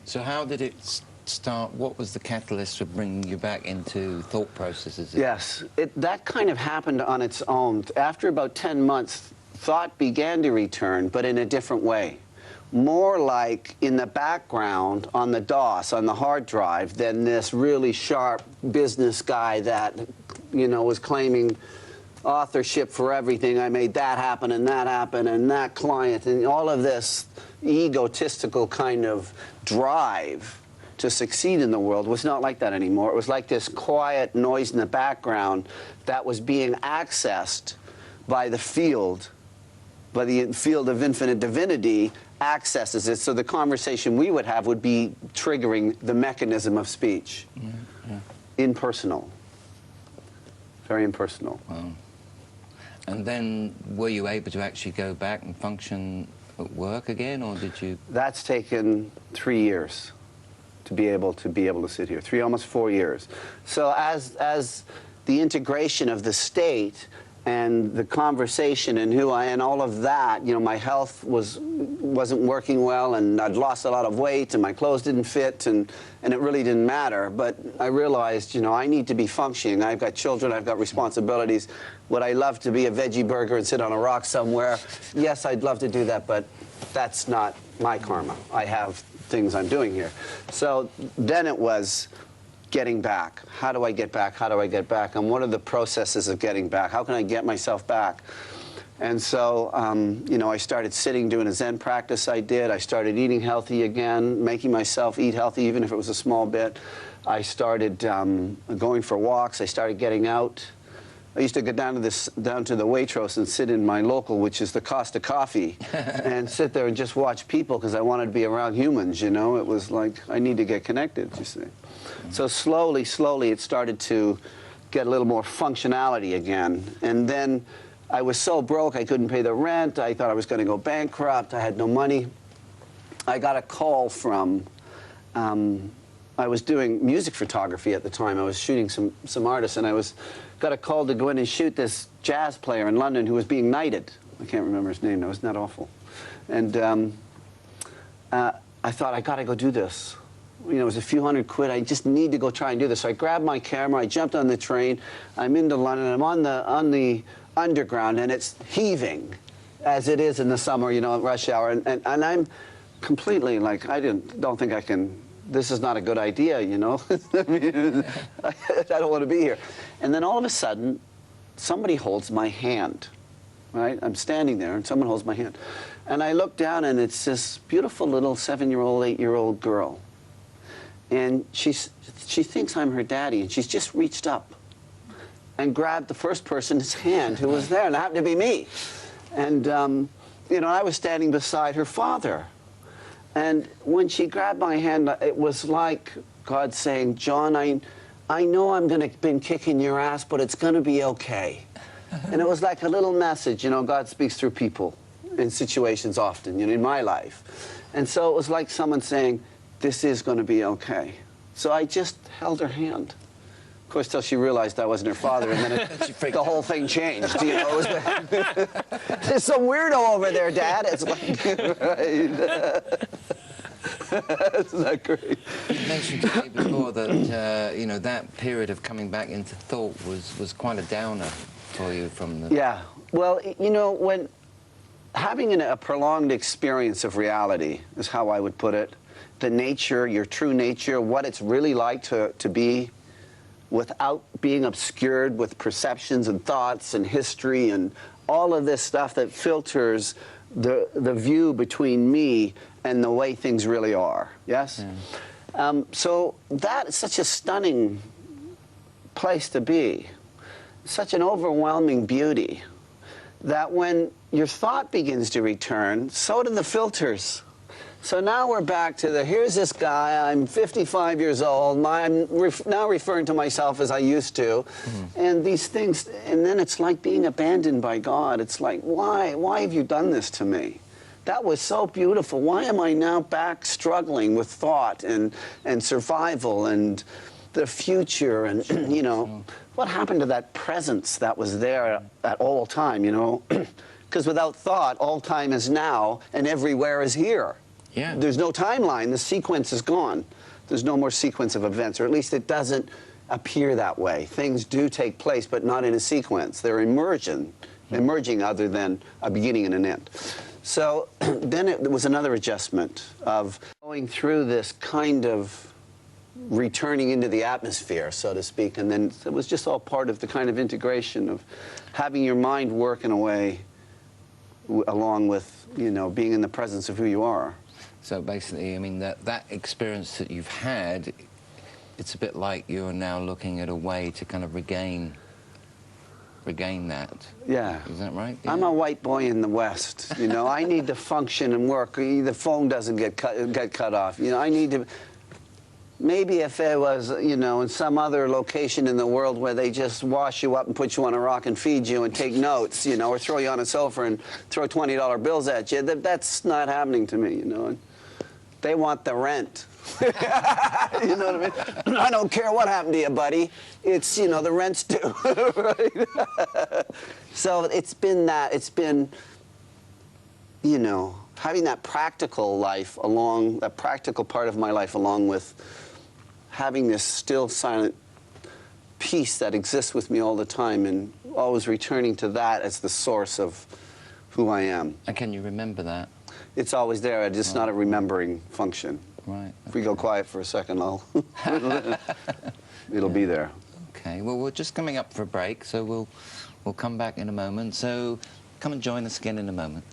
So how did it start? What was the catalyst for bringing you back into thought processes? Yes, that kind of happened on its own. After about 10 months, thought began to return, but in a different way. More like in the background on the DOS, on the hard drive, than this really sharp business guy that, you know, was claiming authorship for everything. I made that happen and that client, and all of this egotistical kind of drive to succeed in the world was not like that anymore. It was like this quiet noise in the background that was being accessed by the field of infinite divinity accesses it. So the conversation we would have would be triggering the mechanism of speech. Impersonal. Very impersonal. Wow. And then were you able to actually go back and function at work again, or did you? That's taken 3 years to be able to sit here. Almost 4 years. So as the integration of the state and the conversation and who I and all of that, you know, my health wasn't working well, and I'd lost a lot of weight, and my clothes didn't fit, and it really didn't matter. But I realized, you know, I need to be functioning. I've got children, I've got responsibilities. Would I love to be a veggie burger and sit on a rock somewhere? Yes, I'd love to do that, but that's not my karma. I have things I'm doing here. So then it was getting back. How do I get back? How do I get back? And what are the processes of getting back? How can I get myself back? And so, you know, I started sitting, doing a Zen practice I did. I started eating healthy again, making myself eat healthy, even if it was a small bit. I started going for walks. I started getting out. I used to go down to the Waitrose and sit in my local, which is the Costa Coffee, and sit there and just watch people because I wanted to be around humans, you know. It was like, I need to get connected, you see. So slowly, slowly, it started to get a little more functionality again. And then I was so broke, I couldn't pay the rent. I thought I was going to go bankrupt. I had no money. I got a call from, I was doing music photography at the time. I was shooting some artists, and I got a call to go in and shoot this jazz player in London who was being knighted. I can't remember his name now. Isn't that awful? And I thought, I got to go do this. You know, it was a few hundred quid. I just need to go try and do this. So I grabbed my camera. I jumped on the train. I'm into London. I'm on the underground, and it's heaving, as it is in the summer, you know, at rush hour. And I'm completely like, I don't think I can. This is not a good idea, you know. I mean, I don't want to be here. And then all of a sudden, somebody holds my hand, right? I'm standing there, and someone holds my hand. And I look down, and it's this beautiful little 7-year-old, 8-year-old girl. And she thinks I'm her daddy, and she's just reached up and grabbed the first person's hand who was there, and it happened to be me. And, you know, I was standing beside her father. And when she grabbed my hand, it was like God saying, John, I know I'm going to been kicking your ass, but it's going to be okay. And it was like a little message. You know, God speaks through people in situations often, you know, in my life. And so it was like someone saying, this is going to be okay. So I just held her hand. Of course, till she realized I wasn't her father, and then the whole thing changed. You know, there's some weirdo over there, Dad. It's like, isn't that great? You mentioned to me before that you know, that period of coming back into thought was quite a downer for you from the. Yeah. Well, you know, when having a prolonged experience of reality is how I would put it. The nature, your true nature, what it's really like to be, without being obscured with perceptions and thoughts and history and all of this stuff that filters the view between me and the way things really are. Yes? Yeah. So that is such a stunning place to be, such an overwhelming beauty, that when your thought begins to return, so do the filters. So now we're back to here's this guy, I'm 55 years old, I'm now referring to myself as I used to, and these things, and then it's like being abandoned by God. It's like, why have you done this to me? That was so beautiful. Why am I now back struggling with thought and survival and the future and, you know, what happened to that presence that was there at all time, you know? Because without thought, all time is now and everywhere is here. Yeah. There's no timeline. The sequence is gone. There's no more sequence of events, or at least it doesn't appear that way. Things do take place, but not in a sequence. They're emerging other than a beginning and an end. So then it was another adjustment of going through this kind of returning into the atmosphere, so to speak, and then it was just all part of the kind of integration of having your mind work in a way along with, you know, being in the presence of who you are. So basically, I mean, that experience that you've had, it's a bit like you're now looking at a way to kind of regain that. Yeah. Is that right? Yeah. I'm a white boy in the West. You know, I need to function and work. The phone doesn't get cut off. You know, I need to. Maybe if it was, you know, in some other location in the world where they just wash you up and put you on a rock and feed you and take notes, you know, or throw you on a sofa and throw $20 bills at you, that's not happening to me, you know. And they want the rent. You know what I mean? I don't care what happened to you, buddy. It's, you know, the rent's due. Right? So it's been that. It's been, you know, having that practical life along, that practical part of my life along with having this still silent peace that exists with me all the time and always returning to that as the source of who I am. And can you remember that? It's always there. It's just not a remembering function. Right. If we go quiet for a second, it'll be there. Okay. Well, we're just coming up for a break, so we'll come back in a moment. So come and join us again in a moment.